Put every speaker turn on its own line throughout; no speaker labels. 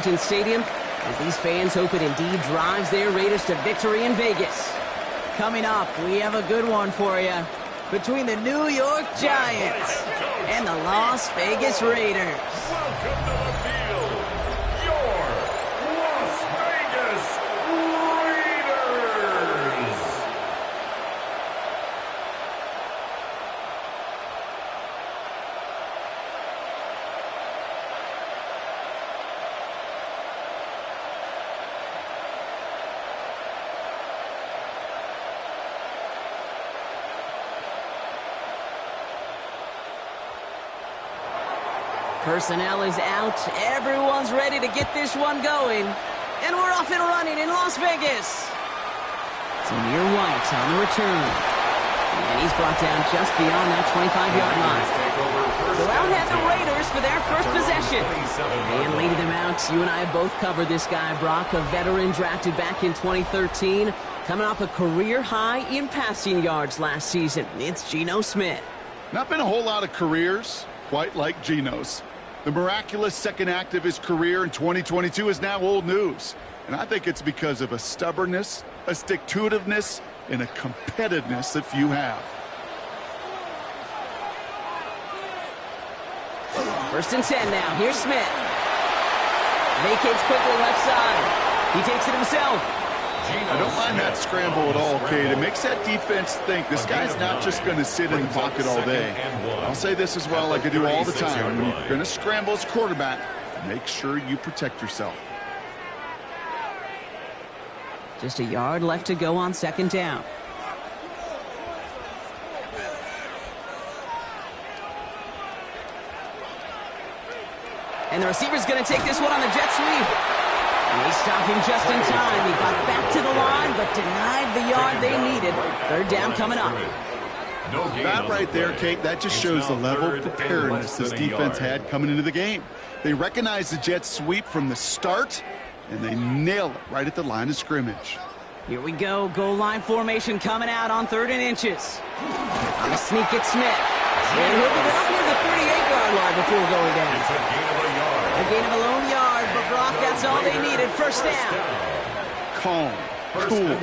Allegiant Stadium as these fans hope it indeed drives their Raiders to victory in Vegas.
Coming up, we have a good one for you. Between the New York Giants and the Las Vegas Raiders.
Welcome to the field, your Las Vegas Raiders.
Personnel is out. Everyone's ready to get this one going. And we're off and running in Las Vegas.
Zamir White on the return. And he's brought down just beyond that 25-yard line.
So out head the Raiders for their first possession.
And leading them out, you and I both covered this guy, Brock, a veteran drafted back in 2013, coming off a career high in passing yards last season. It's Geno Smith.
Not been a whole lot of careers quite like Geno's. The miraculous second act of his career in 2022 is now old news. And I think it's because of a stubbornness, a stick-to-itiveness, and a competitiveness that few have.
First and 10 now. Here's Smith. Vacates quickly left side. He takes it himself.
I don't mind that scramble at all, Cade. It makes that defense think this guy's not just going to sit in the pocket all day. I'll say this as well, like I do all the time. When you're going to scramble as quarterback, make sure you protect yourself.
Just a yard left to go on second down. And the receiver's going to take this one on the jet sweep. They stopped him just in time. He got back to the line, but denied the yard they needed. Third down coming up.
That right there, Kate, that just shows the level of preparedness this defense had coming into the game. They recognized the jet sweep from the start, and they nail it right at the line of scrimmage.
Here we go. Goal line formation coming out on 3rd and inches.
On a sneak at Smith. And he'll get up near the 38-yard line before going down.
It's a gain of a yard.
A gain of a lone yard, but Brock, that's all they needed. First down.
Calm, cool,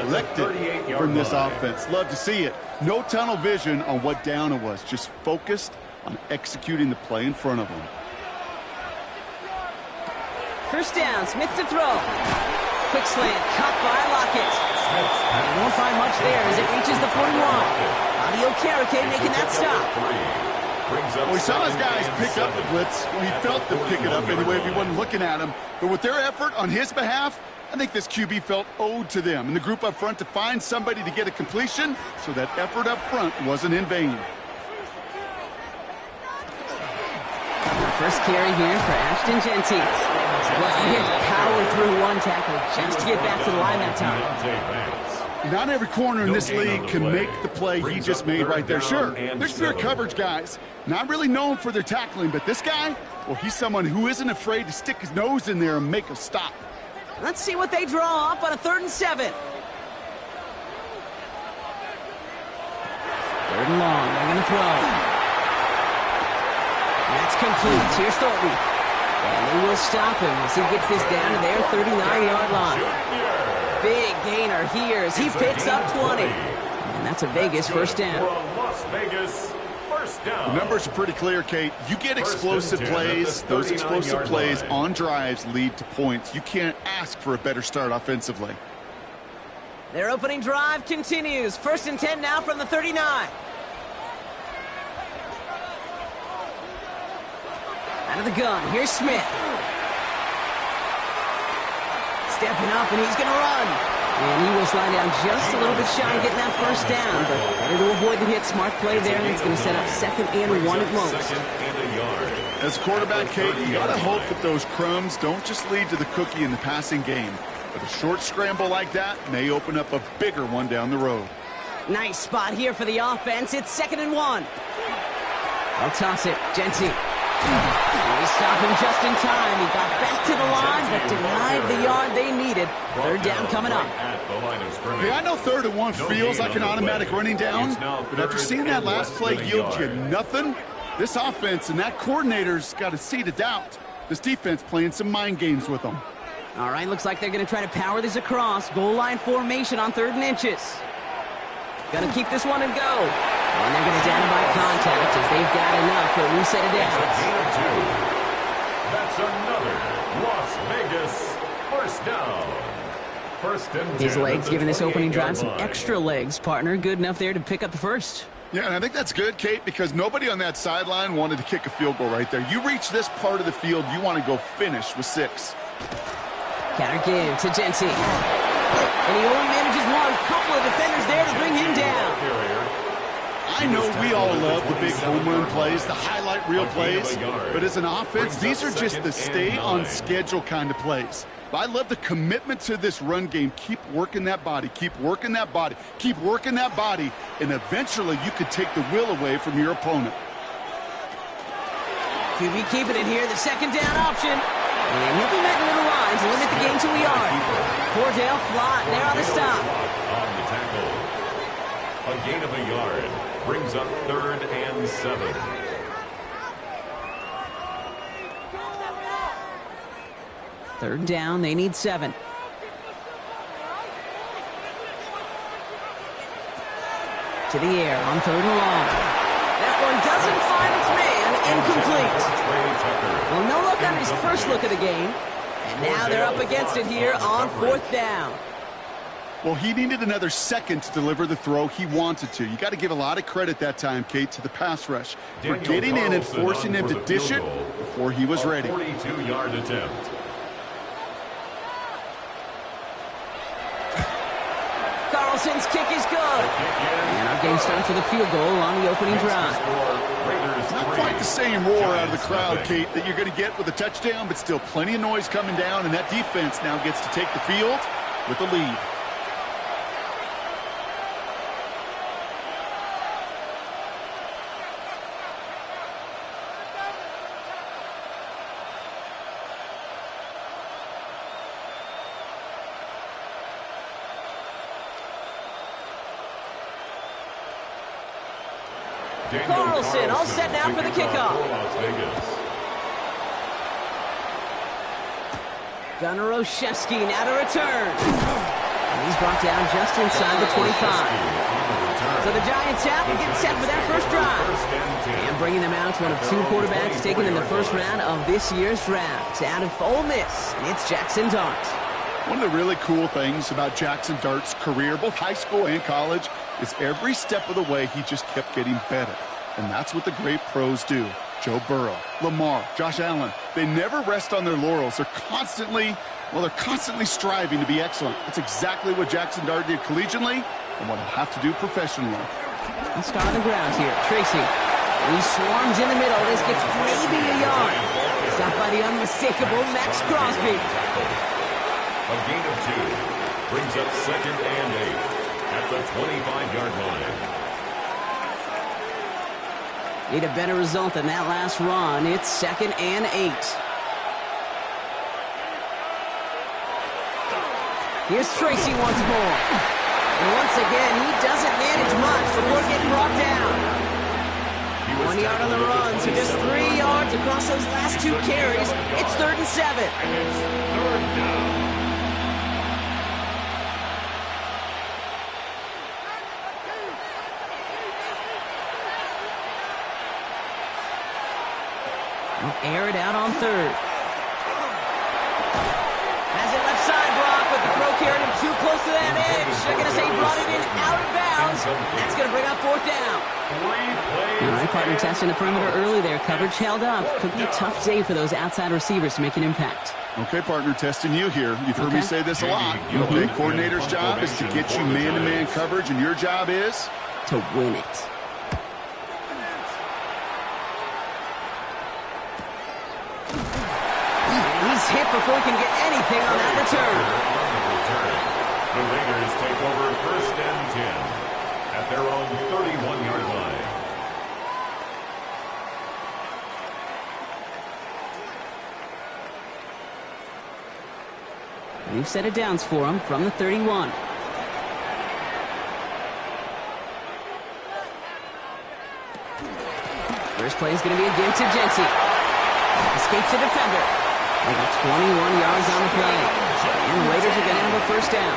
collected from this offense. Love to see it. No tunnel vision on what down it was. Just focused on executing the play in front of them.
First down, Smith to throw. Quick slant, cut by Lockett. He won't find much there as it reaches the 41. Audio Okereke making that stop.
Well, we saw his guys pick up the blitz. Well, he felt them pick it up anyway if he wasn't looking at him. But with their effort on his behalf, I think this QB felt owed to them and the group up front to find somebody to get a completion, so that effort up front wasn't in vain.
First carry here for Ashton Jeanty. Well, he had to power through one tackle just to get back to the line that time.
Not every corner in this league can make the play he just made right there. Sure, there's pure coverage guys, not really known for their tackling, but this guy, well, he's someone who isn't afraid to stick his nose in there and make a stop.
Let's see what they draw up on a 3rd and 7.
3rd and long, they're going to throw. That's complete. Here's Thornton. And they will stop him as he gets this down to their 39-yard line. Big gainer here as he picks up 20. And that's a Vegas first down.
Las Vegas, first down.
The numbers are pretty clear, Kate. You get explosive plays. Those explosive plays on drives lead to points. You can't ask for a better start offensively.
Their opening drive continues. 1st and 10 now from the 39.
Out of the gun, here's Smith.
Stepping up, and he's going to run.
And he will slide down just a little bit shy of getting that first down, but better to avoid the hit. Smart play there, and it's going to set up 2nd and 1 at most.
As a quarterback, Kate, you got to hope that those crumbs don't just lead to the cookie in the passing game. But a short scramble like that may open up a bigger one down the road.
Nice spot here for the offense. It's 2nd and 1.
I'll toss it. Jeanty.
They stop him just in time. He got back to the line, but denied the yard they needed. 3rd down coming up.
Hey, I know 3rd and 1 feels like an automatic running down, but after seeing that last play yield you nothing, this offense and that coordinator's got a seed of doubt. This defense playing some mind games with them.
All right, looks like they're going to try to power this across. Goal line formation on 3rd and inches. Gonna keep this one and go. And they're going to down by contact as they've got enough for a reset of downs.
That's another Las Vegas first down. First and 10.
His legs giving this opening drive some
line.
extra legs, partner. Good enough there to pick up the first.
Yeah, and I think that's good, Kate, because nobody on that sideline wanted to kick a field goal right there. You reach this part of the field, you want to go finish with 6.
Counter give to Genty. And he only manages one. Couple of defenders there to bring him down.
I know we all love the big home run plays, the highlight reel plays, but as an offense, these are just the stay on schedule kind of plays. But I love the commitment to this run game. Keep working that body, keep working that body, keep working that body, and eventually you could take the will away from your opponent.
QB keeping it here, the second down option. And he'll be met into the line to limit the gain to a yard. Cordell Flott there on the stop.
On the tackle. A gain of a yard brings up 3rd and 7.
Third down, they need 7. To the air on 3rd and long. That one doesn't find its man, incomplete. Well, no luck on his first look of the game. And now they're up against it here on 4th down.
Well, he needed another second to deliver the throw he wanted to. You got to give a lot of credit that time, Kate, to the pass rush for getting in and forcing him to dish it before he was ready.
42-yard attempt.
Carlson's kick is good. And our game starts with a field goal on the opening drive.
Not quite the same roar out of the crowd, Kate, that you're going to get with a touchdown, but still plenty of noise coming down, and that defense now gets to take the field with a lead.
Carlson all set now for the kickoff. Gunnar Olszewski now to return. And he's brought down just inside the 25. So the Giants have to get set for that first drive. And bringing them out, one of 2 quarterbacks taken in the first round of this year's draft. Out of Ole Miss, it's Jackson Dart.
One of the really cool things about Jackson Dart's career, both high school and college, is every step of the way he just kept getting better. And that's what the great pros do. Joe Burrow, Lamar, Josh Allen, they never rest on their laurels. They're constantly striving to be excellent. That's exactly what Jackson Dart did collegiately and what he'll have to do professionally.
Let's start on the ground here. Tracy. He swarms in the middle. This gets maybe a yard. Stopped by the unmistakable Max Crosby.
A gain of 2 brings up 2nd and 8 at the 25-yard line.
Need a better result than that last run. It's 2nd and 8. Here's Tracy once more. And once again, he doesn't manage much before getting brought down. 1 yard on the run, so just 3 yards across those last 2 carries. It's 3rd and 7.
And it's 3rd down.
Air it out on 3rd. Has it left side, Brock, but the throw carried him too close to that edge. They're going to say he brought it in out of bounds. That's going to bring up 4th down. All right, partner testing the perimeter early there. Coverage held up. Could be a tough day for those outside receivers to make an impact.
Okay, partner, testing you here. You've heard me say this a lot. Okay, coordinator's job is to get you man-to-man coverage, and your job is?
To win it. He's hit before he can get anything on that return.
The Raiders take over 1st and 10 at their own 31-yard line.
We've set it downs for him from the 31. First play is going to be again to Genty. Escapes the defender. They got 21 yards on the play. And the Raiders are going to have a first down.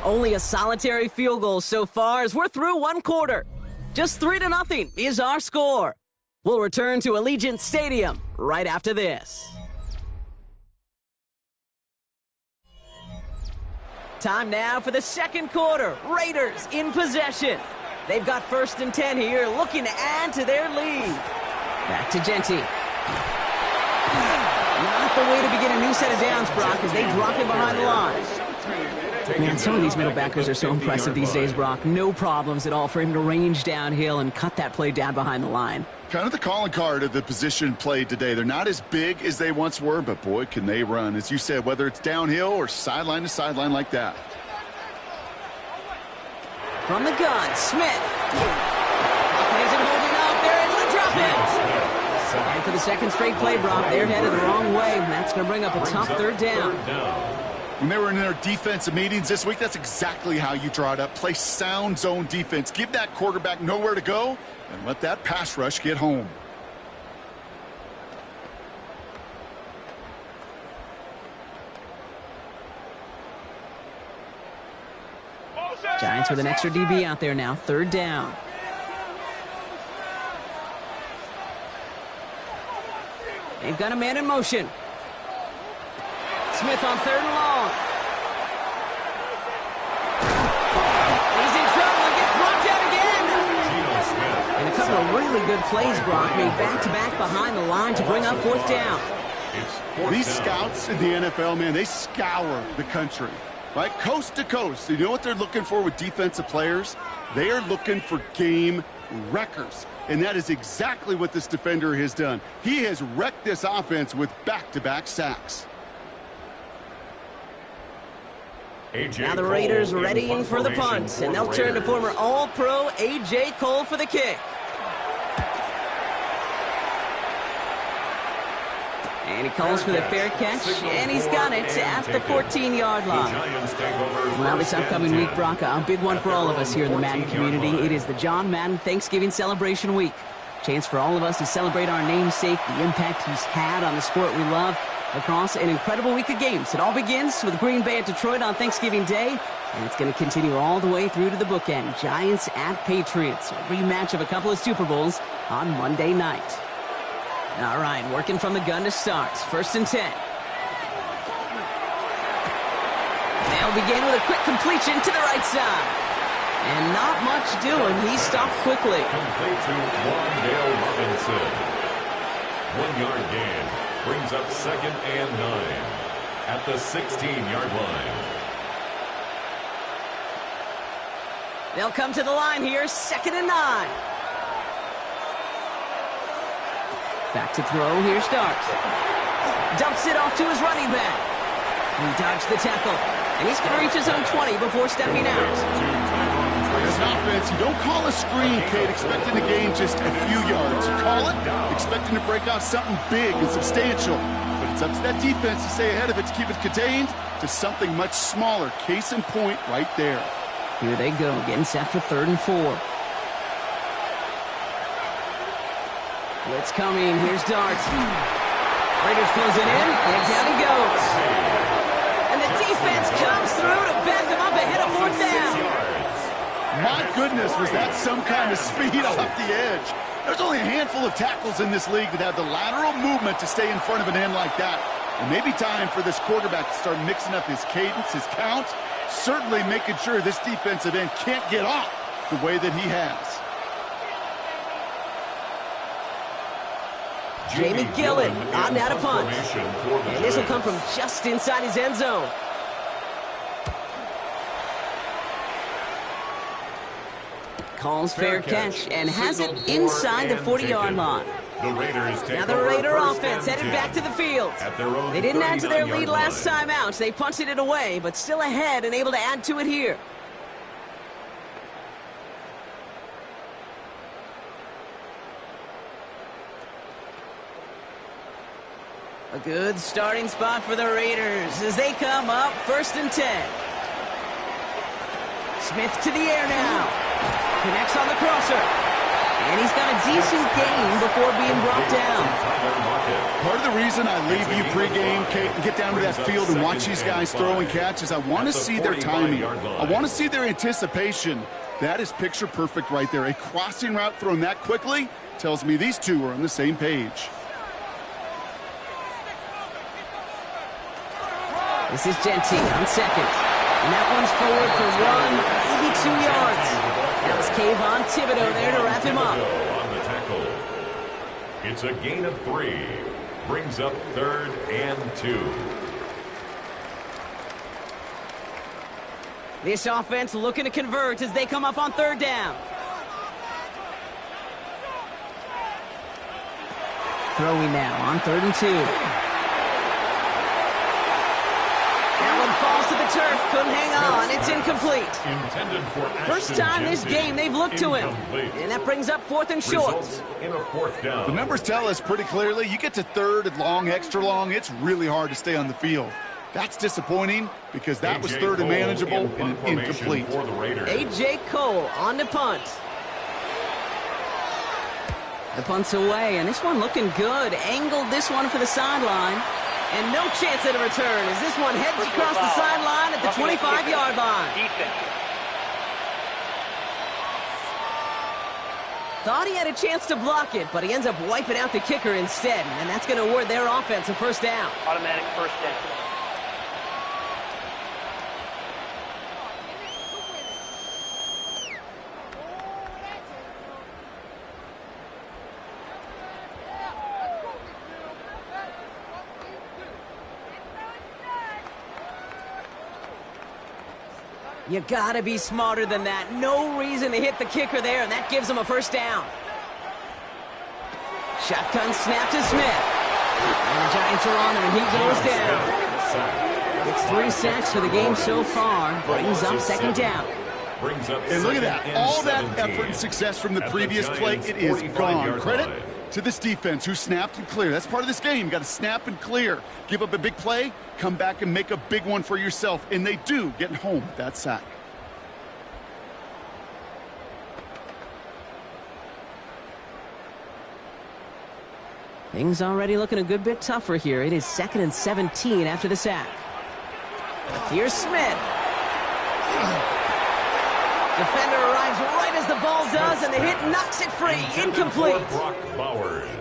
Only a solitary field goal so far as we're through one quarter. Just 3-0 is our score. We'll return to Allegiant Stadium right after this. Time now for the second quarter. Raiders in possession. They've got 1st and 10 here, looking to add to their lead. Back to Jeanty. Not the way to begin a new set of downs, Brock, as they drop in behind the line. Man, some of these middle backers are so impressive these days, Brock. No problems at all for him to range downhill and cut that play down behind the line.
Kind of the calling card of the position played today. They're not as big as they once were, but boy, can they run. As you said, whether it's downhill or sideline to sideline like that.
From the gun, Smith. Isn't holding up. They're able to drop it. And for the second straight play, Brock, they're headed the wrong way. That's going to bring up a tough third down.
When they were in their defensive meetings this week, that's exactly how you draw it up. Play sound zone defense. Give that quarterback nowhere to go and let that pass rush get home.
Giants with an extra DB out there now. Third down. They've got a man in motion. Smith on 3rd and long. He's in trouble and gets brought down again. And a couple of really good plays, Brock, made back-to-back behind the line to bring up 4th down.
These scouts in the NFL, man, they scour the country, right? Coast to coast. You know what they're looking for with defensive players? They are looking for game wreckers. And that is exactly what this defender has done. He has wrecked this offense with back-to-back sacks.
Now the Raiders readying for the punt, and they'll turn to former All-Pro A.J. Cole for the kick. And he calls for the fair catch, and he's got it at the 14-yard line. Well, this upcoming week, Brock, a big one for all of us here in the Madden community. It is the John Madden Thanksgiving Celebration Week. Chance for all of us to celebrate our namesake, the impact he's had on the sport we love, across an incredible week of games. It all begins with Green Bay at Detroit on Thanksgiving Day, and it's going to continue all the way through to the bookend. Giants at Patriots, a rematch of a couple of Super Bowls on Monday night. All right, working from the gun to start. 1st and 10. They'll begin with a quick completion to the right side. And not much doing. He stopped quickly.
Complete to Wandale Robinson. 1-yard gain. Brings up 2nd and 9 at the 16-yard line.
They'll come to the line here, 2nd and 9. Back to throw, here starts. Dumps it off to his running back. He dodged the tackle, and he's going to reach his own 20 before stepping out.
As an offense, you don't call a screen, Kate, expecting to gain just a few yards. You call it expecting to break out something big and substantial. But it's up to that defense to stay ahead of it, to keep it contained to something much smaller. Case in point right there.
Here they go, getting set for 3rd and 4. Blitz coming, here's Dart. Raiders close it in, and down he goes. And the defense comes through to back him up ahead of 4th down.
My goodness, was that some kind of speed off the edge. There's only a handful of tackles in this league that have the lateral movement to stay in front of an end like that. It may be time for this quarterback to start mixing up his cadence, his count, certainly making sure this defensive end can't get off the way that he has.
Jamie Gillen on that a punt. And this will come from just inside his end zone. Calls fair catch and has it inside the 40-yard line. Now the Raider offense headed back to the field. They didn't add to their lead last time out. They punted it away, but still ahead and able to add to it here. A good starting spot for the Raiders as they come up 1st and 10. Smith to the air now. Connects on the crosser.
And he's got a decent gain before being brought down.
Part of the reason I leave you pregame, Kate, and get down to that field and watch these guys throw and catch is I want to see their timing. I want to see their anticipation. That is picture perfect right there. A crossing route thrown that quickly tells me these two are on the same page.
This is Genty on second. And that one's forward for 1, maybe 2 yards. That was Kayvon Thibodeau there to wrap him up.
On the tackle. It's a gain of 3. Brings up 3rd and 2.
This offense looking to convert as they come up on 3rd down. Throwing now on 3rd and 2. Falls to the turf, couldn't hang on. It's incomplete. First time this game they've looked to him. And that brings up 4th and short.
In a 4th down.
The numbers tell us pretty clearly, you get to 3rd and long, extra long, it's really hard to stay on the field. That's disappointing because that was 3rd and manageable and an incomplete.
A.J. Cole on the punt. The punt's away, and this one looking good. Angled this one for the sideline. And no chance at a return as this one heads across the sideline at the 25-yard line. Thought he had a chance to block it, but he ends up wiping out the kicker instead. And that's going to award their offense a 1st down.
Automatic 1st down.
You gotta be smarter than that. No reason to hit the kicker there, and that gives him a 1st down. Shotgun snap to Smith. And the Giants are on him, and he goes down. It's 3 sacks for the game so far. Brings up 2nd down.
And look at that. All that effort and success from the previous play, it is gone. Credit to this defense who snapped and cleared. That's part of this game. You got to snap and clear. Give up a big play, come back and make a big one for yourself. And they do, getting home with that sack.
Things already looking a good bit tougher here. It is 2nd and 17 after the sack. Here's Smith. Defender arrives right as the ball does, and the hit knocks it free. Incomplete.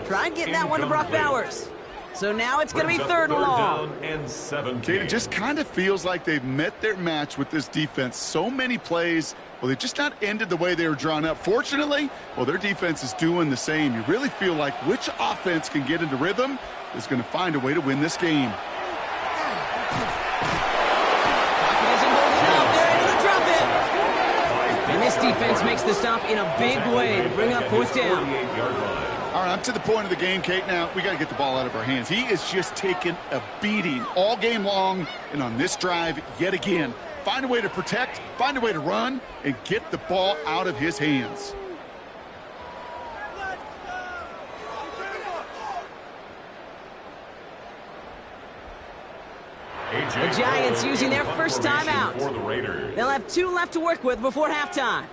Try getting that one to Brock Bowers. So now it's going to be 3rd and long.
Kate, it just kind of feels like they've met their match with this defense. So many plays, well, they just not ended the way they were drawn up. Fortunately, well, their defense is doing the same. You really feel like which offense can get into rhythm is going to find a way to win this game.
And this defense makes the stop in a big way to bring up 4th down.
All right, I'm to the point of the game, Kate. Now, we got to get the ball out of our hands. He is just taking a beating all game long, and on this drive, yet again, find a way to protect, find a way to run, and get the ball out of his hands.
The Giants using their first timeout. They'll have 2 left to work with before halftime.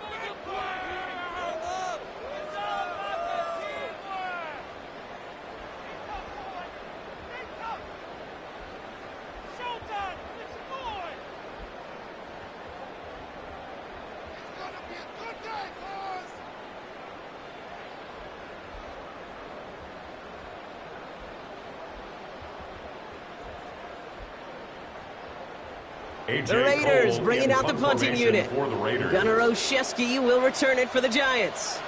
The Raiders bringing out the punting unit. Gunnar Olszewski will return it for the Giants.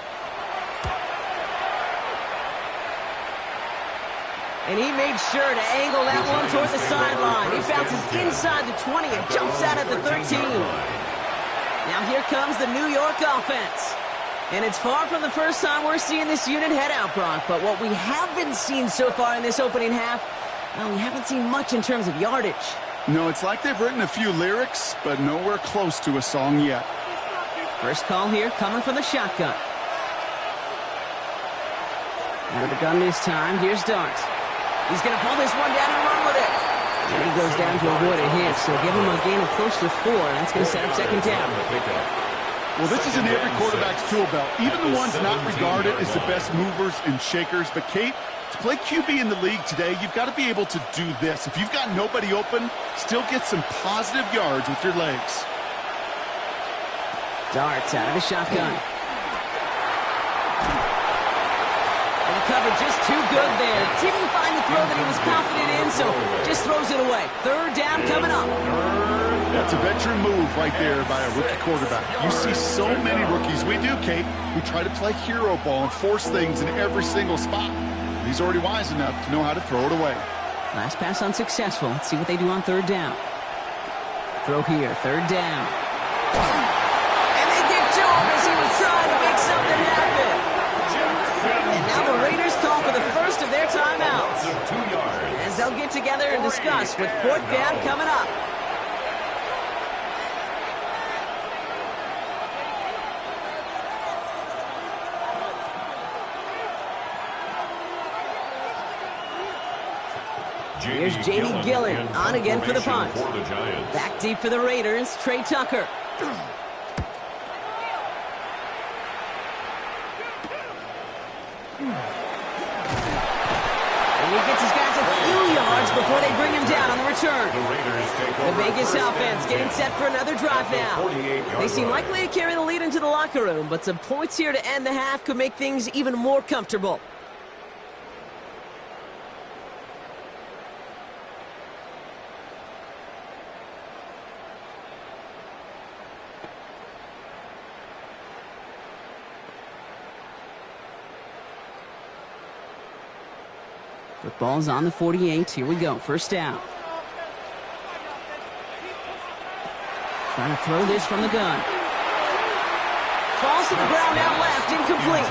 And he made sure to angle that one toward the sideline. He bounces inside the 20 and jumps out at the 13. Now here comes the New York offense. And it's far from the first time we're seeing this unit head out, Brock. But what we haven't seen so far in this opening half, well, we haven't seen much in terms of yardage.
No, it's like they've written a few lyrics, but nowhere close to a song yet.
First call here coming from the shotgun. Out of the gun this time, here's Dart. He's going to pull this one down and run with it. And he goes down to avoid a hit, so give him a gain of close to 4. That's going to set up 2nd down.
Well, this is in every quarterback's tool belt, even the ones not regarded as the best movers and shakers. But, Kate, to play QB in the league today, you've got to be able to do this. If you've got nobody open, still get some positive yards with your legs.
Darts out of the shotgun. And the cover just too good there. Didn't find the throw that he was confident in, so just throws it away. Third down coming up.
That's a veteran move right there by a rookie quarterback. You see so many rookies, we do, Kate, who try to play hero ball and force things in every single spot. He's already wise enough to know how to throw it away.
Last pass unsuccessful. Let's see what they do on third down. Throw here, third down.
And they get to him as he was trying to make something happen. And now the Raiders call for the first of their timeouts, as they'll get together and discuss with fourth down coming up. Here's J.D. Gillen on again for the punt. Back deep for the Raiders, Trey Tucker. And he gets his guys a few yards before they bring him down on the return. The Vegas offense getting set for another drive now. They seem likely to carry the lead into the locker room, but some points here to end the half could make things even more comfortable.
Football's on the 48. Here we go. First down. Trying to throw this from the gun.
Falls to the ground out left, incomplete.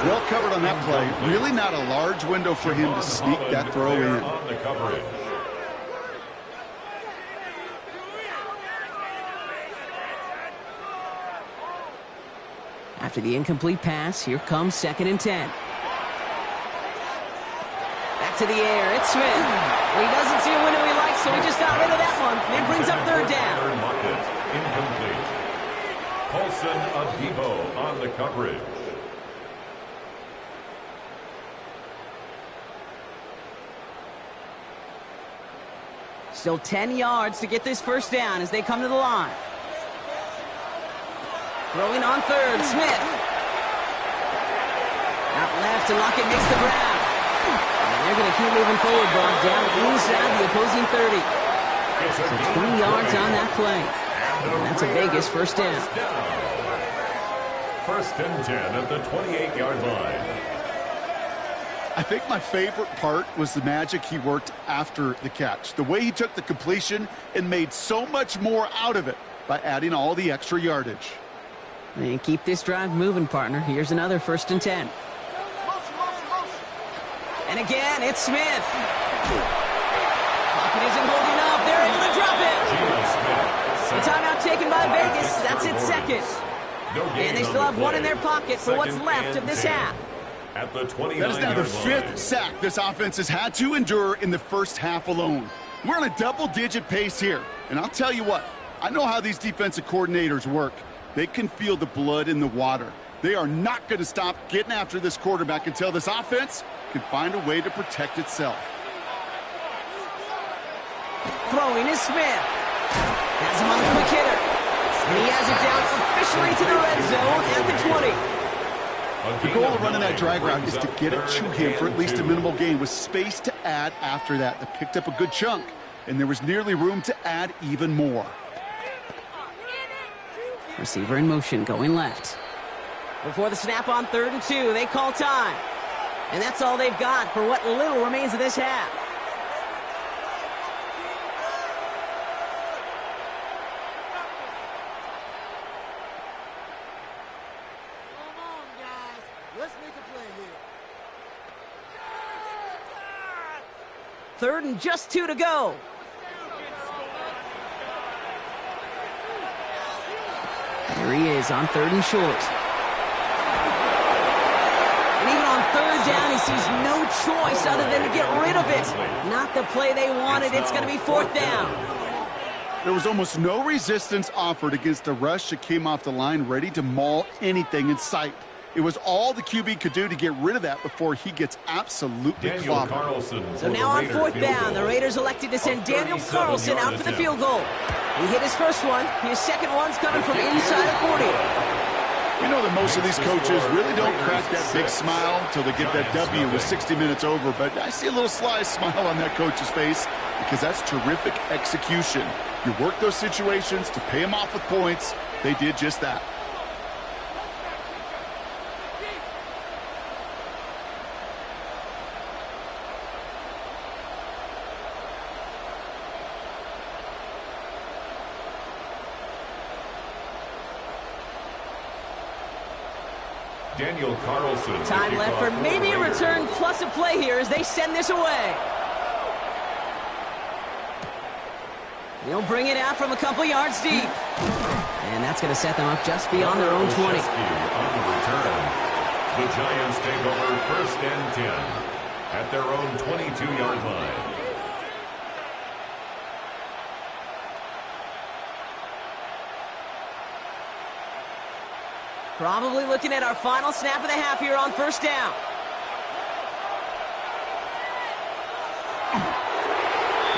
Well covered on that play. Really not a large window for him to sneak that throw in.
After the incomplete pass, here comes 2nd and 10.
To the air, it's Smith. Well, he doesn't see a window he likes, so he just got rid of that one. It brings up third down.
Incomplete. Paulson Adebo on the coverage.
Still 10 yards to get this first down as they come to the line. Throwing on third, Smith. Out left, and Lockett makes the grab. They're going to keep moving forward, Bob, down inside the opposing 30.
So 20 yards on that play. And that's a Vegas first down.
First and 10 at the 28-yard line.
I think my favorite part was the magic he worked after the catch. The way he took the completion and made so much more out of it by adding all the extra yardage.
And keep this drive moving, partner. Here's another 1st and 10.
And again, it's Smith. Lockett isn't holding up. They're able to drop it. The timeout taken by Vegas. That's its second. And they still have one in their pocket for what's left of this half.
At the 29-yard
That is now the 5th sack this offense has had to endure in the first half alone. We're on a double-digit pace here. And I'll tell you what, I know how these defensive coordinators work. They can feel the blood in the water. They are not going to stop getting after this quarterback until this offense can find a way to protect itself.
Throwing is Smith. Has him on the quick hitter. And he has it down officially to the red zone at the 20.
The goal of running that drag route is to get it to him for at least a minimal gain with space to add after that. They picked up a good chunk, and there was nearly room to add even more.
Receiver in motion, going left.
Before the snap on 3rd and 2, they call time. And that's all they've got for what little remains of this half.
Come on, guys. Let's make a play here.
3rd and just 2 to go.
There he is on 3rd and short.
And even on 3rd down, he sees no choice other than to get rid of it. Not the play they wanted. It's going to be 4th down.
There was almost no resistance offered against a rush that came off the line ready to maul anything in sight. It was all the QB could do to get rid of that before he gets absolutely clobbered.
So now on fourth down, the Raiders elected to send Daniel Carlson out for the field goal. He hit his first one. His second one's coming from inside of 40.
You know that most of these coaches really don't crack that big smile until they get that W with 60 minutes over, but I see a little sly smile on that coach's face because that's terrific execution. You work those situations to pay them off with points. They did just that.
Daniel Carlson.
Time left for maybe a return plus a play here as they send this away. They'll bring it out from a couple yards deep. And that's going to set them up just beyond their own 20.
On the return. The Giants take over first and 10 at their own 22-yard line.
Probably looking at our final snap of the half here on first down.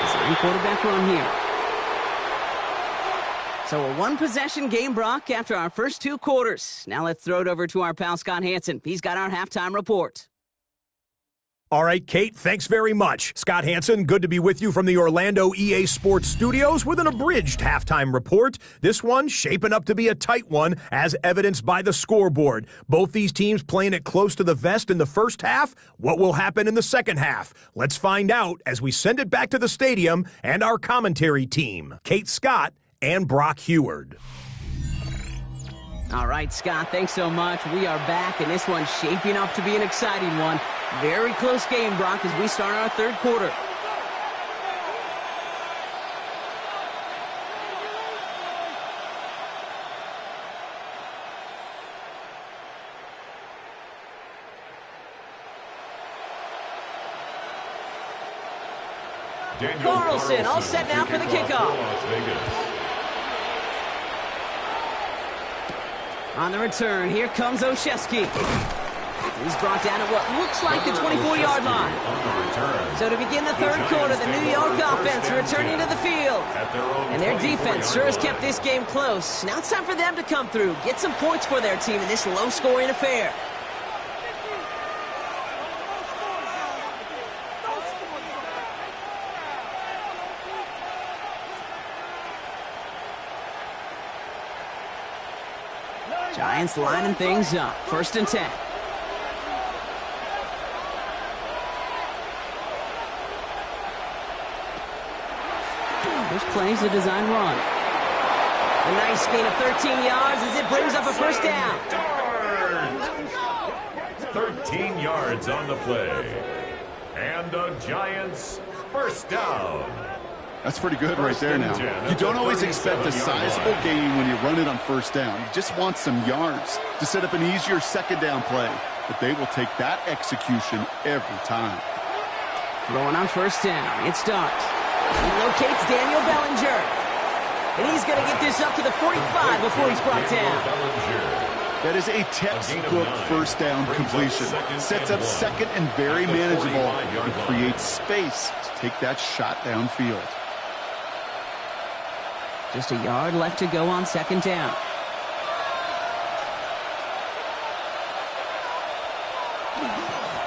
It's a quarterback run here. So a one-possession game, Brock, after our first two quarters. Now let's throw it over to our pal Scott Hanson. He's got our halftime report.
All right, Kate, thanks very much. Scott Hanson, good to be with you from the Orlando EA Sports Studios with an abridged halftime report. This one shaping up to be a tight one, as evidenced by the scoreboard. Both these teams playing it close to the vest in the first half. What will happen in the second half? Let's find out as we send it back to the stadium and our commentary team, Kate Scott and Brock Heward.
All right, Scott, thanks so much. We are back, and this one's shaping up to be an exciting one. Very close game, Brock, as we start our third quarter. Carlson, all set now for the kickoff. On the return, here comes Olszewski. He's brought down at what looks like the 24-yard line. So to begin the third quarter, the New York offense returning to the field. And their defense sure has kept this game close. Now it's time for them to come through, get some points for their team in this low-scoring affair. Giants lining things up. First and 10. This play's a design run. A nice gain of 13 yards as it brings up a first down.
13 yards on the play. And the Giants first down.
That's pretty good right there now. You don't always expect a sizable gain when you run it on first down. You just want some yards to set up an easier second down play. But they will take that execution every time.
Going on first down. It starts. He locates Daniel Bellinger. And he's going to get this up to the 45 before he's brought down.
That is a textbook first down completion. Sets up second and very manageable and creates space to take that shot downfield.
Just a yard left to go on second down.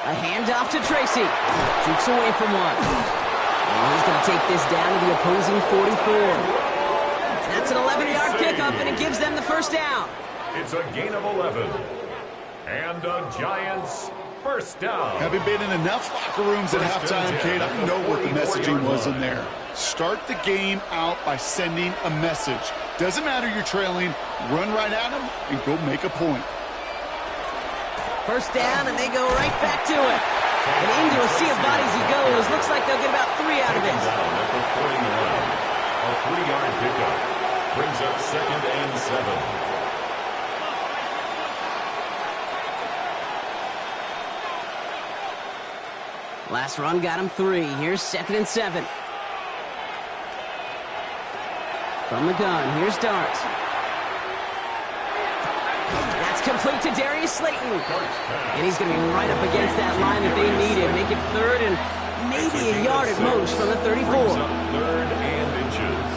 A handoff to Tracy. Jukes away from one. And he's going to take this down to the opposing 44. That's an 11-yard pickup, and it gives them the first down.
It's a gain of 11. And the Giants first down.
Having been in enough locker rooms at halftime, Kate, I know what the messaging was in there. Start the game out by sending a message. Doesn't matter you're trailing, run right at them and go make a point.
First down, and they go right back to it. And into a sea of bodies he goes. Looks like they'll get about 3 out of it.
A 3-yard pickup brings up second and 7.
Last run got him 3. Here's second and 7. From the gun, here's Dart. That's complete to Darius Slayton. And he's going to be right up against that line that they needed. Make it third and maybe a yard at most from the 34.
Third and inches.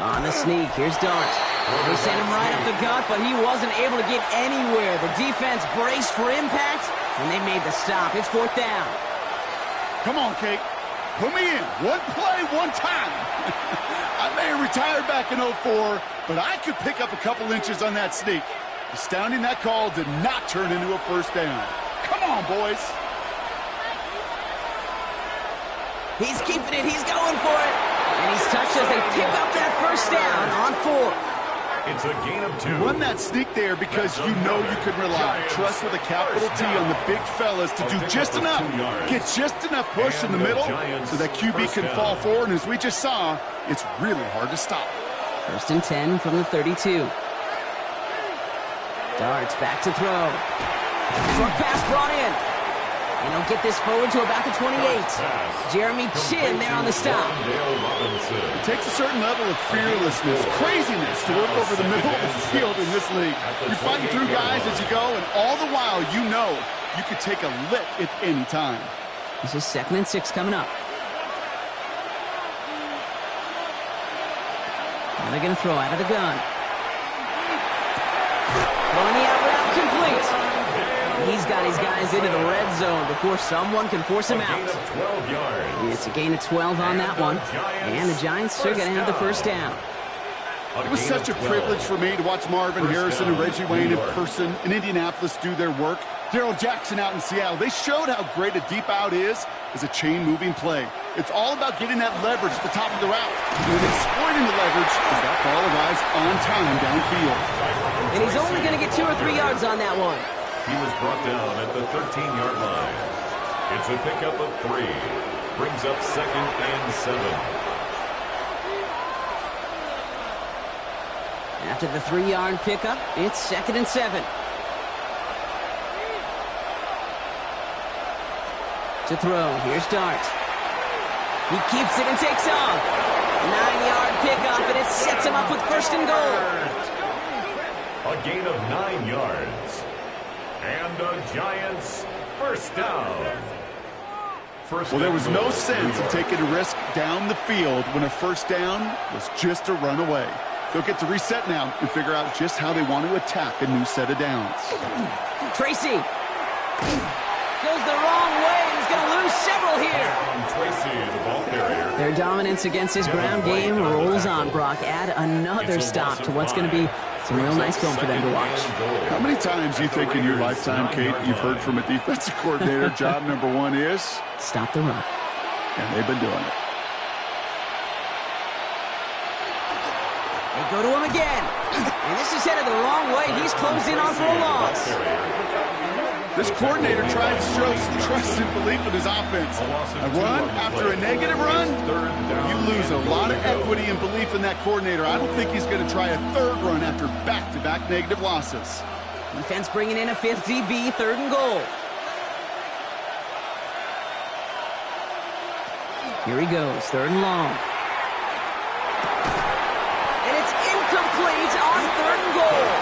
On the sneak, here's Dart. They sent him right up the gut, but he wasn't able to get anywhere. The defense braced for impact, and they made the stop. It's fourth down.
Come on, Kate. Put me in. One play, one time. I may have retired back in 04, but I could pick up a couple inches on that sneak. Astounding that call did not turn into a first down. Come on, boys.
He's keeping it. He's going for it. And he's touched as they pick up that first down on 4.
It's a gain of 2.
Run that sneak there because you know you can rely. Trust with a capital T on the big fellas to do just enough. Get just enough push in the middle so that QB can fall forward. And as we just saw, it's really hard to stop.
First and 10 from the 32. Darts back to throw. Short pass brought in. And he'll get this forward to about the 28. Jeremy Chin there on the stop.
It takes a certain level of fearlessness, craziness to work over the middle of the field in this league. You're fighting through guys as you go, and all the while you know you could take a lick at any time.
This is 2nd and 6 coming up. Now they're going to throw out of the gun. Throwing the out route complete. He's got his guys into the red zone before someone can force him out. It's a gain of 12 on that one. And the Giants are going to have the first down.
It was such a privilege for me to watch Marvin Harrison and Reggie Wayne in person in Indianapolis do their work. Darrell Jackson out in Seattle. They showed how great a deep out is as a chain-moving play. It's all about getting that leverage at the top of the route. And exploiting the leverage as that ball arrives on time downfield.
And he's only going to get 2 or 3 yards on that one.
He was brought down at the 13-yard line. It's a pickup of 3. Brings up 2nd and 7.
After the 3-yard pickup, it's 2nd and 7. To throw, here's Dart. He keeps it and takes off. 9-yard pickup, and it sets him up with first and goal.
A gain of 9 yards. And the Giants first down.
Well, there was no sense in taking a risk down the field when a first down was just a run away. They'll get to reset now and figure out just how they want to attack a new set of downs.
Tracy goes the wrong way and is going to lose several here.
Tracy, the ball carrier.
Their dominance against his ground game rolls on, Brock. Add another stop to what's going to be some real nice film for them to watch.
How many times do you think in your lifetime, Kate, you've heard from a defensive coordinator, job number 1 is?
Stop the run.
And they've been doing it.
They go to him again. And this is headed the wrong way. He's closed in on for a loss.
This coordinator tried to show some trust and belief in his offense. A run after a negative run, you lose a lot of equity and belief in that coordinator. I don't think he's going to try a third run after back-to-back negative losses.
Defense bringing in a 5th DB, 3rd and goal. Here he goes, 3rd and long. And it's incomplete on 3rd and goal.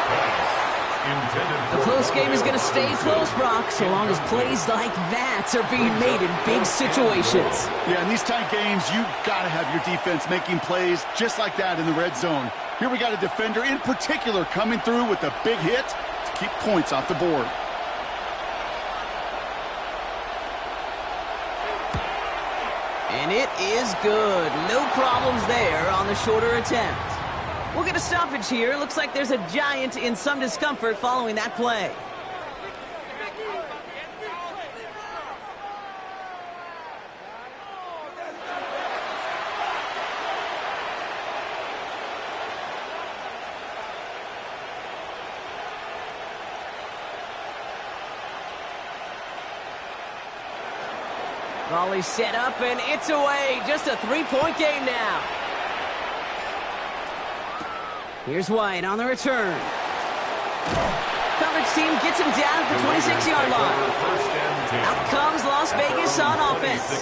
The close game is going to stay close, Brock, so long as plays like that are being made in big situations.
Yeah, in these tight games, you've got to have your defense making plays just like that in the red zone. Here we got a defender in particular coming through with a big hit to keep points off the board.
And it is good. No problems there on the shorter attempt. We'll get a stoppage here. Looks like there's a Giant in some discomfort following that play. Volley set up, and it's away. Just a 3-point game now. Here's White on the return. Coverage team gets him down at the 26-yard line. Out comes Las Vegas on offense.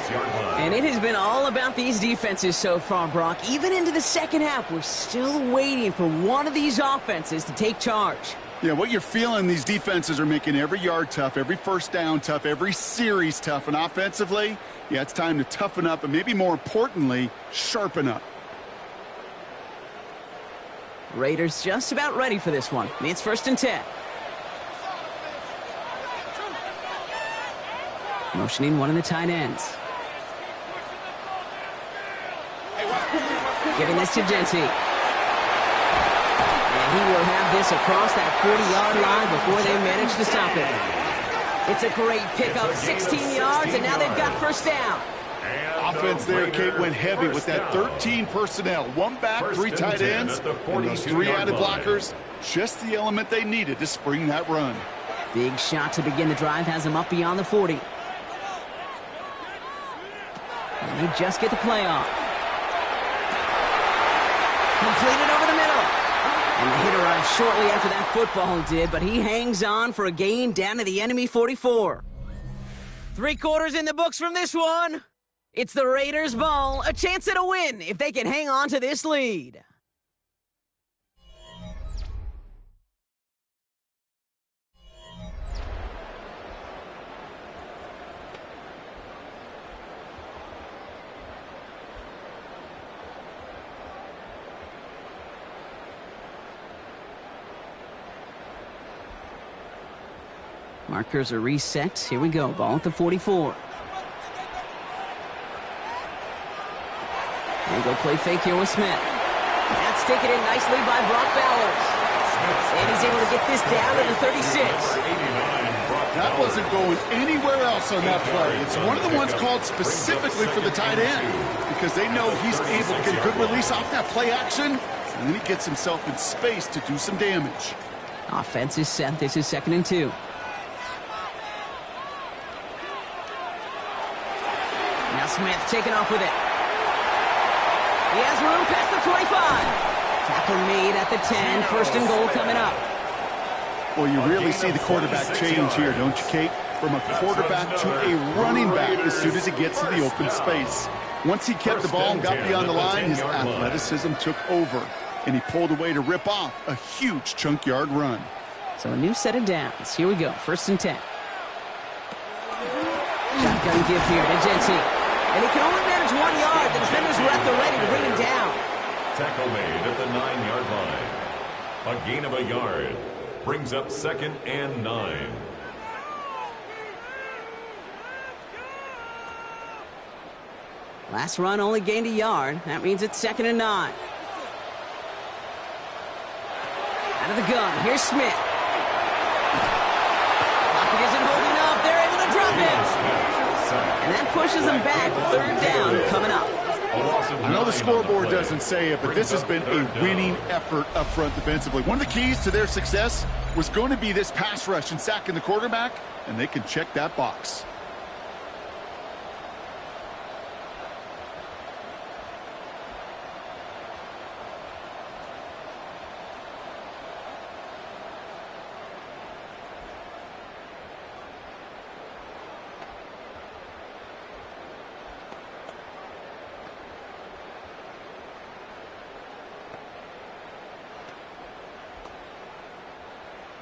And it has been all about these defenses so far, Brock. Even into the second half, we're still waiting for one of these offenses to take charge.
Yeah, what you're feeling, these defenses are making every yard tough, every first down tough, every series tough. And offensively, yeah, it's time to toughen up and maybe more importantly, sharpen up.
Raiders just about ready for this one. It's 1st and 10. Motioning one of the tight ends. Giving this to Genty. And he will have this across that 40-yard line before they manage to stop it. It's a great pickup, 16 yards, and now they've got first down.
Offense there, Kate, went heavy with that 13 personnel. One back, 3 tight ends, and those 3 added blockers. Just the element they needed to spring that run.
Big shot to begin the drive has them up beyond the 40. And they just get the play off. Completed over the middle. And the hit arrived shortly after that football did, but he hangs on for a gain down to the enemy 44. 3 quarters in the books from this one. It's the Raiders' ball, a chance at a win if they can hang on to this lead. Markers are reset. Here we go. Ball at the 44. And go play fake here with Smith. That's taken in nicely by Brock Bowers. And he's able to get this down to the 36.
That wasn't going anywhere else on that play. It's one of the ones called specifically for the tight end because they know he's able to get a good release off that play action, and then he gets himself in space to do some damage.
Offense is set. This is 2nd and 2. Now Smith taking off with it. He has room past the 25. Tackle made at the 10. 1st and goal coming up.
Well, you really see the quarterback change here, don't you, Kate? From a quarterback to a running back as soon as he gets to the open space. Once he kept the ball and got beyond the line, his athleticism took over, and he pulled away to rip off a huge chunk yard run.
So a new set of downs. Here we go. 1st and 10. Shotgun give here to Genty. And he can only manage 1 yard. The defenders were at the ready to bring him down.
Tackle made at the 9-yard line. A gain of a yard. Brings up 2nd and 9.
Last run only gained a yard. That means it's 2nd and 9. Out of the gun. Here's Smith. Pocket isn't holding up. They're able to drop it. And that pushes them back. 3rd down coming up.
I know the scoreboard doesn't say it, but this has been a winning effort up front defensively. One of the keys to their success was going to be this pass rush and sacking the quarterback, and they can check that box.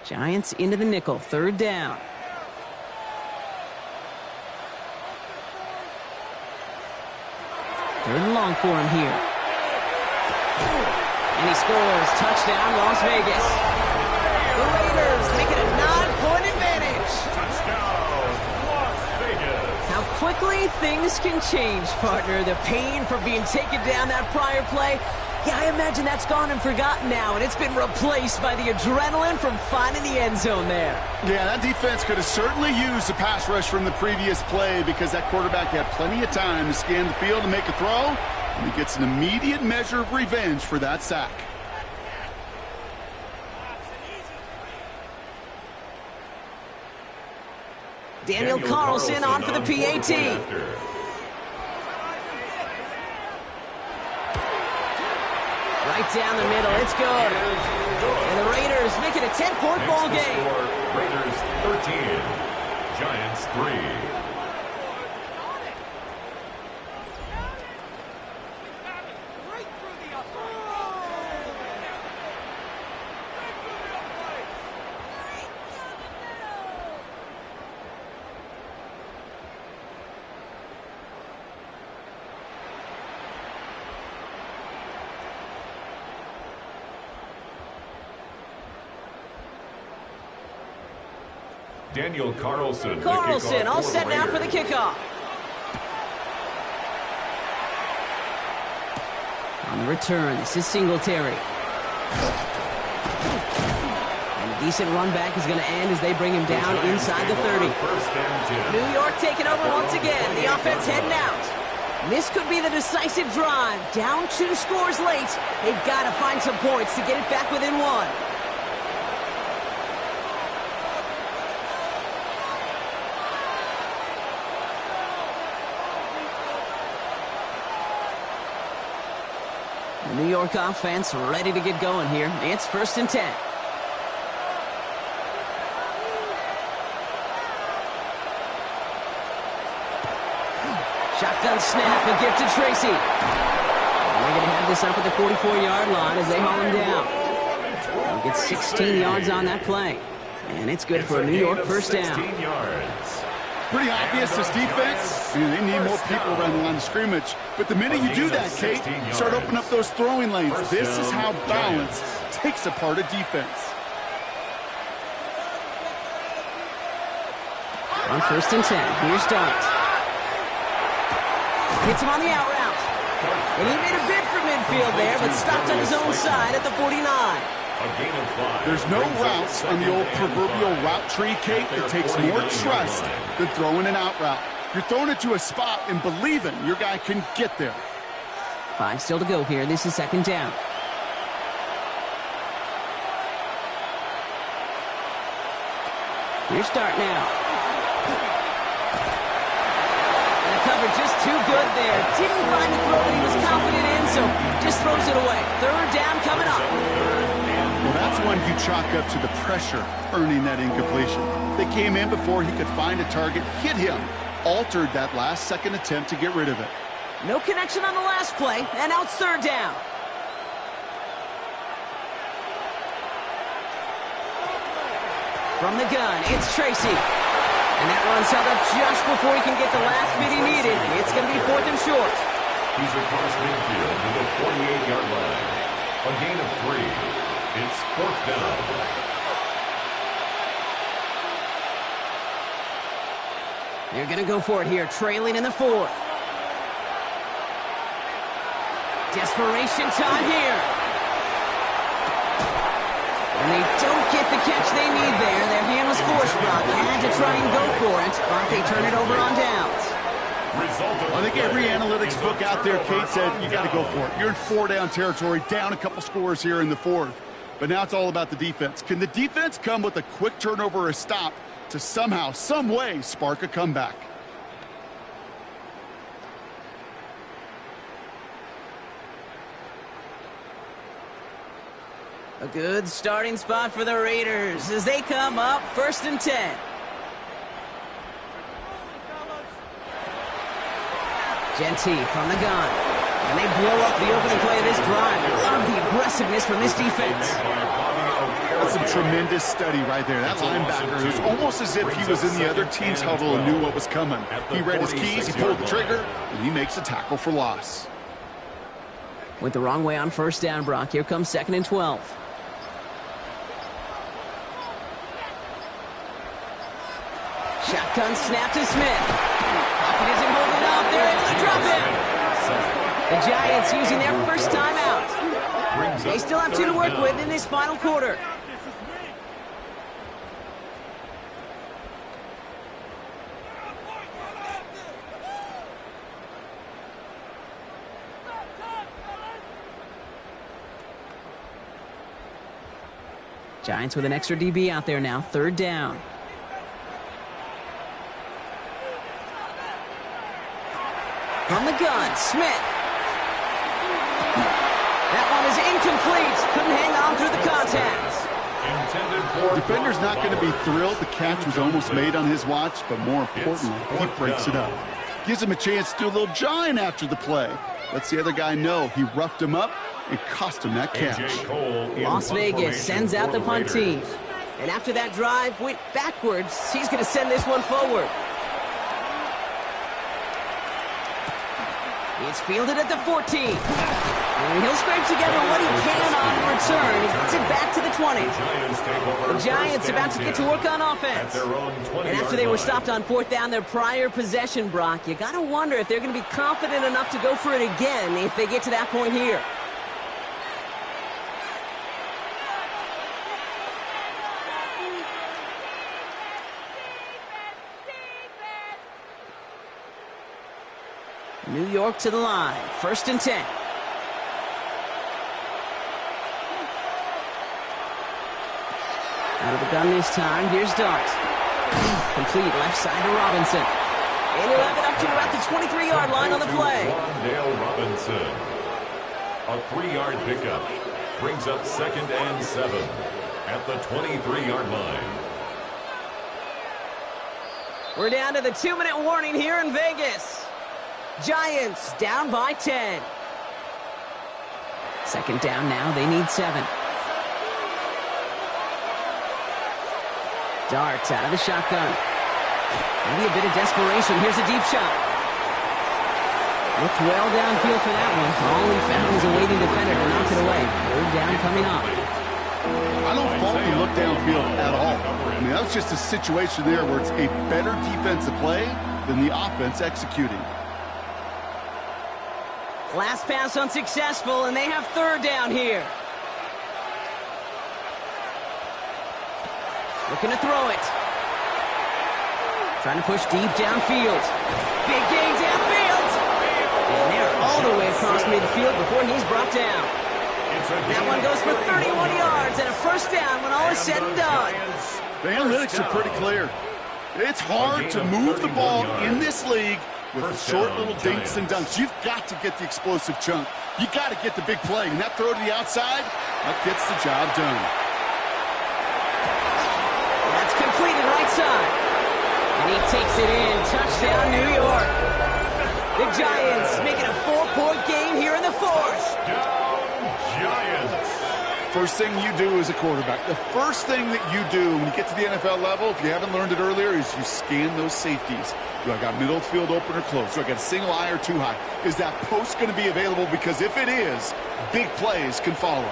Giants into the nickel. 3rd down. Third and long for him here. And he scores. Touchdown, Las Vegas. The Raiders make it a 9-point advantage.
Touchdown, Las Vegas.
How quickly things can change, partner. The pain from being taken down that prior play. Yeah, I imagine that's gone and forgotten now, and it's been replaced by the adrenaline from finding the end zone there.
Yeah, that defense could have certainly used the pass rush from the previous play because that quarterback had plenty of time to scan the field and make a throw, and he gets an immediate measure of revenge for that sack.
Daniel Carlson on for the PAT. Right down the middle. It's good. And the Raiders make it a 10-point ball game.
Raiders 13, Giants 3. Daniel Carlson.
Carlson all set now for the kickoff. On the return, this is Singletary. And a decent run back is going to end as they bring him down inside the 30. New York taking over once again. The offense heading out. This could be the decisive drive. Down 2 scores late. They've got to find some points to get it back within 1. The New York offense ready to get going here. It's 1st and 10. Shotgun snap, a gift to Tracy. And they're going to have this up at the 44-yard line as they haul him down. They'll get 16 yards on that play. And it's good for a New York first down.
Pretty obvious, this defense, they need more people around the line of scrimmage. But the minute you do that, Kate, start opening up those throwing lanes. This is how balance takes apart a defense.
On 1st and 10, here's Dart. Hits him on the out route. And he made a bid for midfield there, but stopped on his own side at the 49.
There's no routes on the old proverbial route tree, Kate. It takes more trust than throwing an out route. You're throwing it to a spot and believing your guy can get there.
5 still to go here. This is 2nd down. Here's Dart now. And the cover just too good there. Didn't find the throw that he was confident in, so just throws it away. 3rd down coming up.
Well, that's one you chalk up to the pressure earning that incompletion. They came in before he could find a target, hit him, altered that last-second attempt to get rid of it.
No connection on the last play, and now it's 3rd down. From the gun, it's Tracy. And that run's held up just before he can get the last bit he needed. It's going to be 4th and short.
He's across midfield to the 48-yard line. A gain of 3. It's 4th down.
They're going to go for it here, trailing in the 4th. Desperation time here. And they don't get the catch they need there. Their hand was forced, Brock. Had to try and go for it, but they turn it over on downs.
I think every analytics book out there, Kate, said you got to go for it. You're in 4-down territory, down a couple scores here in the 4th. But now it's all about the defense. Can the defense come with a quick turnover or a stop to somehow, some way, spark a comeback?
A good starting spot for the Raiders as they come up 1st and 10. Genty from the gun. And they blow up the opening play of this drive. I love the aggressiveness from this defense.
That's some tremendous study right there. That linebacker, it was almost as if he was in the other team's huddle and knew what was coming. He read his keys, he pulled the trigger, and he makes a tackle for loss.
Went the wrong way on 1st down, Brock. Here comes 2nd and 12. Shotgun snap to Smith. Pocket isn't holding up. They're able to drop him. The Giants using their first timeout. They still have 2 to work with in this final quarter. Giants with an extra DB out there now. 3rd down. From the gun, Smith. That one is incomplete. Couldn't hang on through the contact.
Defender's not going to be thrilled. The catch was almost made on his watch, but more importantly, he breaks it up. Gives him a chance to do a little giant after the play. Lets the other guy know he roughed him up and cost him that catch.
Las Vegas sends out the punt team. And after that drive went backwards, he's going to send this one forward. It's fielded at the 14. And he'll scrape together what he can on return. He gets it back to the 20. The Giants about to get to work on offense. And after they were stopped on 4th down their prior possession, Brock, you got to wonder if they're going to be confident enough to go for it again if they get to that point here. New York to the line. 1st and 10. Out of the gun this time. Here's Dart. Complete left side to Robinson. And he'll have it up to about the 23-yard line on the play.
Dale Robinson. A 3-yard pickup. Brings up 2nd and 7 at the 23-yard line.
We're down to the 2-minute warning here in Vegas. Giants down by 10. 2nd down now. They need 7. Darts out of the shotgun. Maybe a bit of desperation. Here's a deep shot. Looked well downfield for that one. All he found was a waiting defender to knock it away. 3rd down coming up.
I don't fault the look downfield at all. I mean, that was just a situation there where it's a better defensive play than the offense executing.
Last pass unsuccessful, and they have 3rd down here. Looking to throw it. Trying to push deep downfield. Big gain downfield. And they're all the way across midfield before he's brought down. That one goes for 31 yards and a 1st down when all is said and done.
The analytics are pretty clear. It's hard to move the ball in this league with short little dinks and dunks. You've got to get the explosive chunk. You got to get the big play. And that throw to the outside, that gets the job done.
That's completed right side. And he takes it in. Touchdown, New York. The Giants making a 4-point game here in the 4th.
Giants.
First thing you do as a quarterback, the first thing that you do when you get to the NFL level, if you haven't learned it earlier, is you scan those safeties. Do I got middle field open or close? Do I got a single high or 2 high? Is that post going to be available? Because if it is, big plays can follow.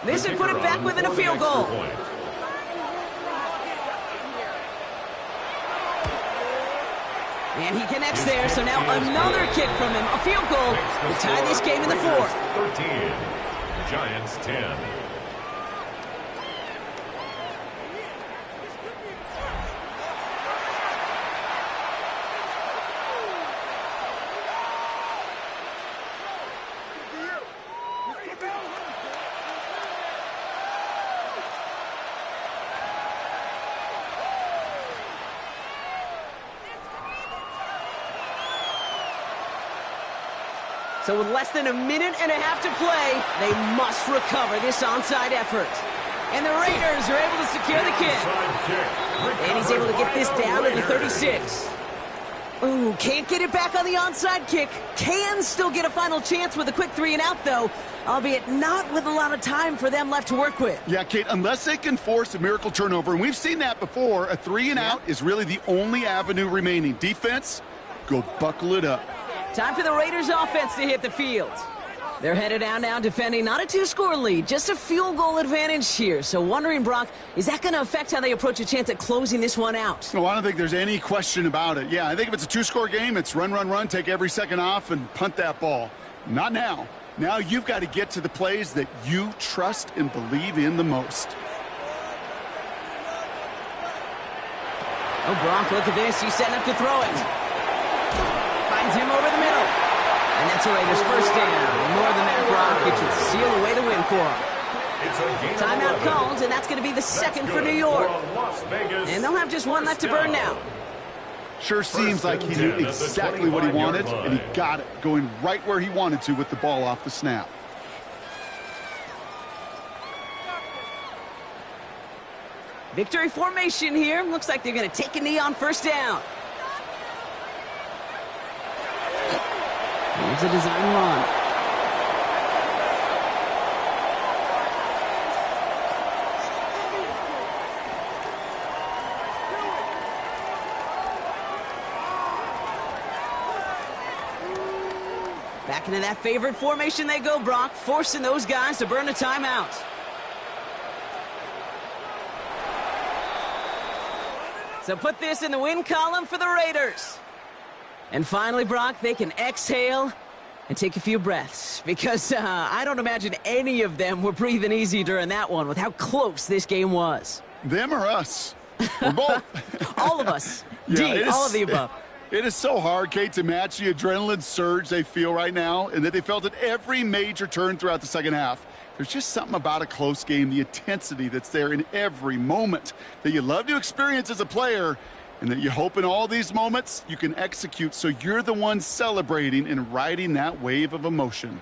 This would put it back within a field goal. And he connects there, so now another kick from him. A field goal to tie this game in the 4th.
13. Giants 10.
So with less than a minute and a half to play, they must recover this onside effort. And the Raiders are able to secure the kick. And he's able to get this down to the 36. Ooh, can't get it back on the onside kick. Can still get a final chance with a quick 3-and-out, though, albeit not with a lot of time for them left to work with.
Yeah, Kate, unless they can force a miracle turnover, and we've seen that before, a 3-and-out is really the only avenue remaining. Defense, go buckle it up.
Time for the Raiders offense to hit the field. They're headed down now defending not a 2-score lead, just a field goal advantage here. So wondering, Brock, is that going to affect how they approach a chance at closing this one out?
No, I don't think there's any question about it. Yeah, I think if it's a 2-score game, it's run, run, run, take every second off and punt that ball. Not now. Now you've got to get to the plays that you trust and believe in the most.
Oh, Brock, look at this. He's setting up to throw it. Finds him over the middle. And that's a Raiders first down.
for him.
It's a gain of
Timeout
11.
called, and that's going to be the second for
Good
New York.
for a Las Vegas
And they'll have just one left to burn now.
Sure seems like he knew exactly what he wanted, and he got it, going right where he wanted to with the ball off the snap.
Victory formation here. Looks like they're going to take a knee on first down. Here's a design run. Back into that favorite formation they go, Brock, forcing those guys to burn a timeout. So put this in the win column for the Raiders. And finally, Brock, they can exhale and take a few breaths, because I don't imagine any of them were breathing easy during that one with how close this game was.
Them or us? We're both.
All of us.
Yeah,
D, all of the above.
It is so hard, Kate, to match the adrenaline surge they feel right now, and that they felt at every major turn throughout the second half. There's just something about a close game, the intensity that's there in every moment that you love to experience as a player, and that you hope in all these moments you can execute so you're the one celebrating and riding that wave of emotion.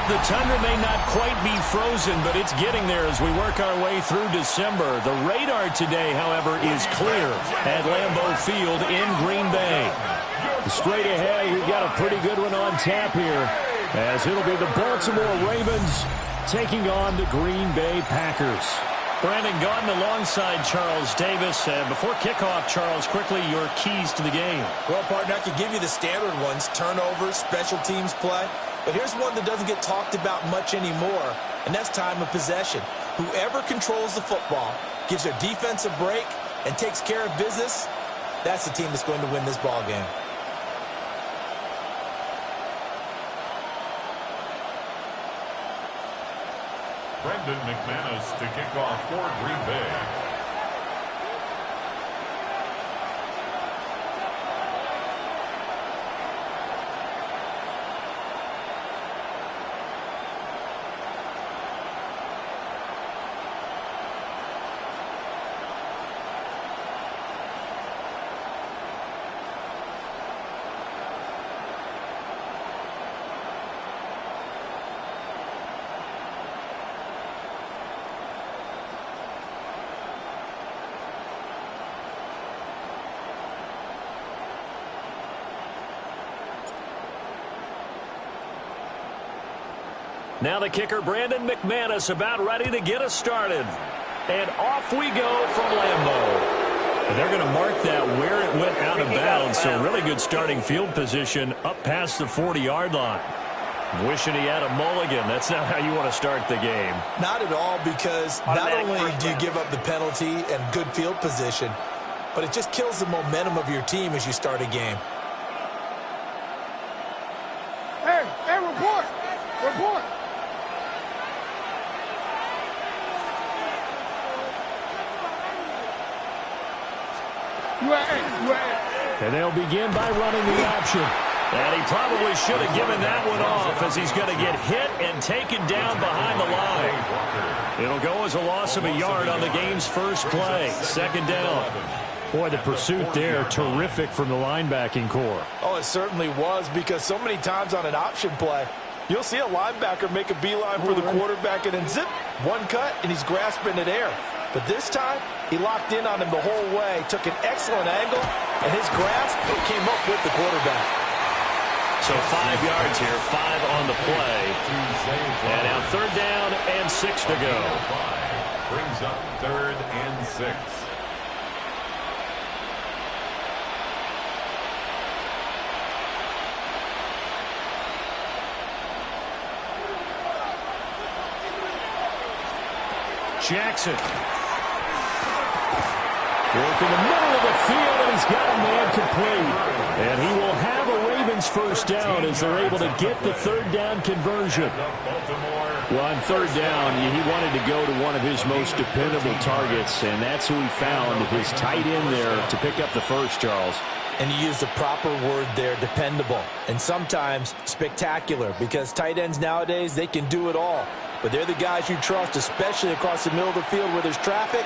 The tundra may not quite be frozen, but it's getting there as we work our way through December. The radar today, however, is clear at Lambeau Field in Green Bay. Straight ahead, we've got a pretty good one on tap here, as it'll be the Baltimore Ravens taking on the Green Bay Packers. Brandon Gaudin alongside Charles Davis. Before kickoff, Charles, quickly your keys to the game.
Well, partner, I could give you the standard ones, turnovers, special teams play. But here's one that doesn't get talked about much anymore, and that's time of possession. Whoever controls the football, gives their defense a break, and takes care of business, that's the team that's going to win this ball game.
Brendan McManus to kick off for Green Bay.
Now the kicker, Brandon McManus, about ready to get us started. And off we go from Lambeau. And they're going to mark that where it went out of bounds. So really good starting field position up past the 40-yard line. Wishing he had a mulligan. That's not how you want to start the game.
Not at all, because not only do you give up the penalty and good field position, but it just kills the momentum of your team as you start a game.
Hey, report! Report!
And they'll begin by running the option. And he probably should have given that one off, as he's going to get hit and taken down behind the line. It'll go as a loss of a yard on the game's first play. Second down. Boy, the pursuit there, terrific from the linebacking core.
Oh, it certainly was, because so many times on an option play, you'll see a linebacker make a beeline for the quarterback and then zip, one cut, and he's grasping at air. But this time, he locked in on him the whole way, took an excellent angle, and his grasp came up with the quarterback.
So 5 yards here, 5 on the play. And now third down and 6 to go.
Brings up third and 6.
Jackson. Working the middle of the field, and he's got a man complete. And he will have a Ravens first down as they're able to get the third down conversion. Well, on third down, he wanted to go to one of his most dependable targets, and that's who he found, his tight end there, to pick up the first, Charles.
And you use the proper word there, dependable, and sometimes spectacular, because tight ends nowadays, they can do it all. But they're the guys you trust, especially across the middle of the field where there's traffic.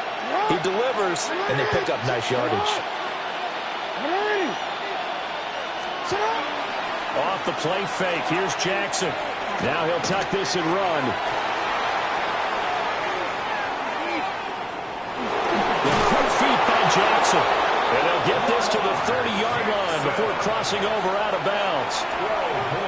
He delivers, and they pick up nice yardage.
Off the play fake, here's Jackson. Now he'll tuck this and run. The quick feet by Jackson. And they'll get this to the 30-yard line before crossing over out of bounds.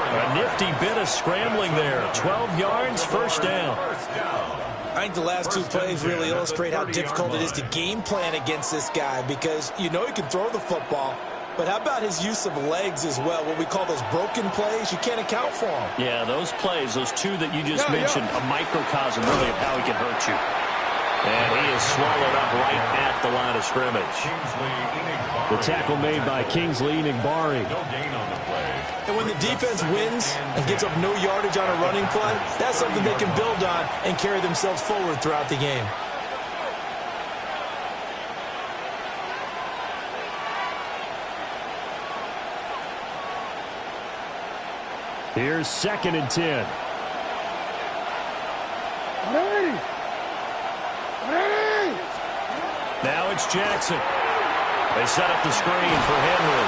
A nifty bit of scrambling there. 12 yards, first down.
I think the last two plays really illustrate how difficult it is to game plan against this guy, because you know he can throw the football, but how about his use of legs as well? What we call those broken plays, you can't account for them.
Yeah, those plays, those two that you just mentioned, a microcosm really of how he can hurt you. And he is swallowed up right at the line of scrimmage. The tackle made by Kingsley Enagbare.
No gain on the play.
And when the defense wins and gives up no yardage on a running play, that's something they can build on and carry themselves forward throughout the game.
Here's 2nd and 10. Now it's Jackson. They set up the screen for Henry.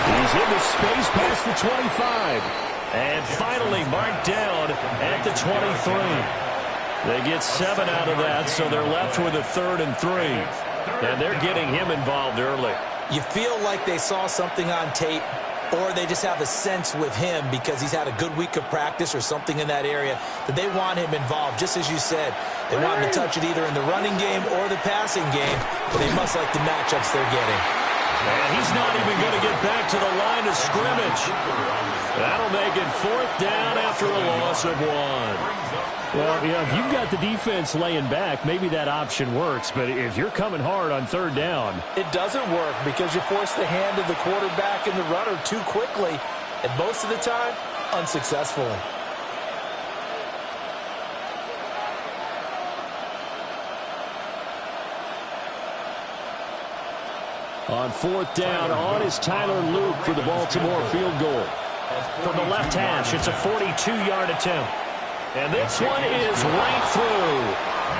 He's into space past the 25. And finally marked down at the 23. They get 7 out of that, so they're left with a 3rd and 3. And they're getting him involved early.
You feel like they saw something on tape, or they just have a sense with him because he's had a good week of practice or something in that area that they want him involved. Just as you said, they want him to touch it either in the running game or the passing game, but they must like the matchups they're getting.
And he's not even going to get back to the line of scrimmage. That'll make it 4th down after a loss of 1. Well, you know, if you've got the defense laying back, maybe that option works. But if you're coming hard on 3rd down,
it doesn't work because you force the hand of the quarterback and the runner too quickly, and most of the time, unsuccessfully.
On 4th down, on is Tyler Luke for the Baltimore field goal. From the left hash, it's a 42-yard attempt. And this one is right through.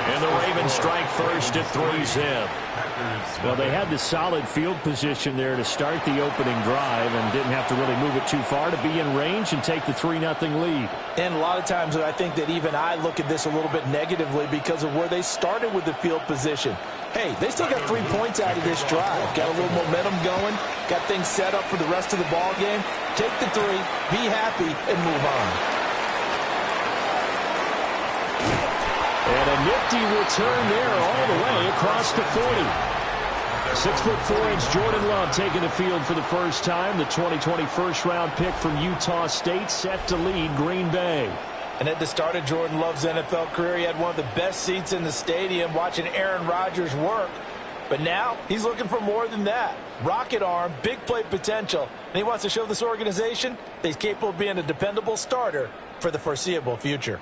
And the Ravens strike first at 3-zip. Well, they had the solid field position there to start the opening drive and didn't have to really move it too far to be in range and take the 3-0 lead.
And a lot of times I think that even I look at this a little bit negatively because of where they started with the field position. Hey, they still got 3 points out of this drive. Got a little momentum going. Got things set up for the rest of the ball game. Take the 3, be happy, and move on.
And a nifty return there all the way across the 40. 6'4" Jordan Love taking the field for the first time. The 2020 first-round pick from Utah State set to lead Green Bay.
And at the start of Jordan Love's NFL career, he had one of the best seats in the stadium watching Aaron Rodgers work. But now he's looking for more than that. Rocket arm, big play potential, and he wants to show this organization that he's capable of being a dependable starter for the foreseeable future.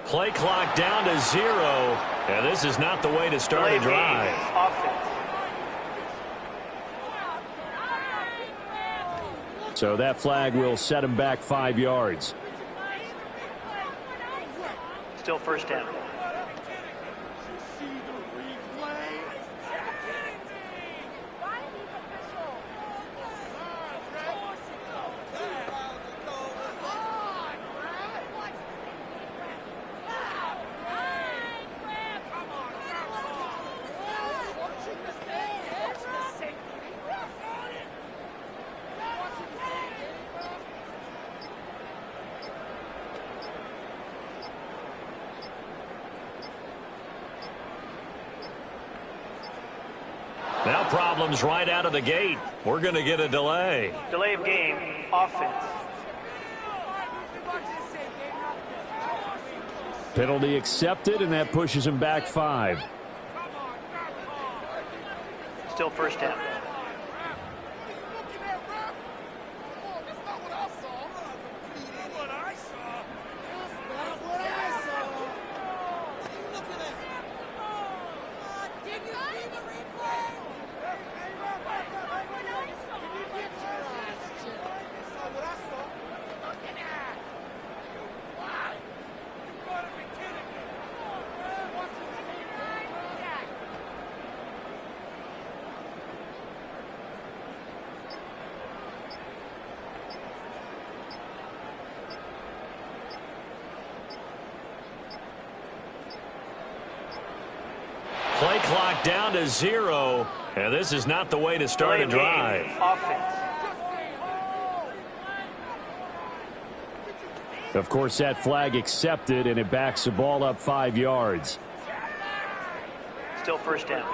Play clock down to 0. And this is not the way to start a drive. So that flag will set him back 5 yards.
Still first down.
Now problems right out of the gate. We're going to get a delay.
Delay of game, offense.
Penalty accepted, and that pushes him back 5.
Still first down.
Play clock down to 0. And this is not the way to start a drive.
Offense.
Of course, that flag accepted, and it backs the ball up 5 yards.
Still first down.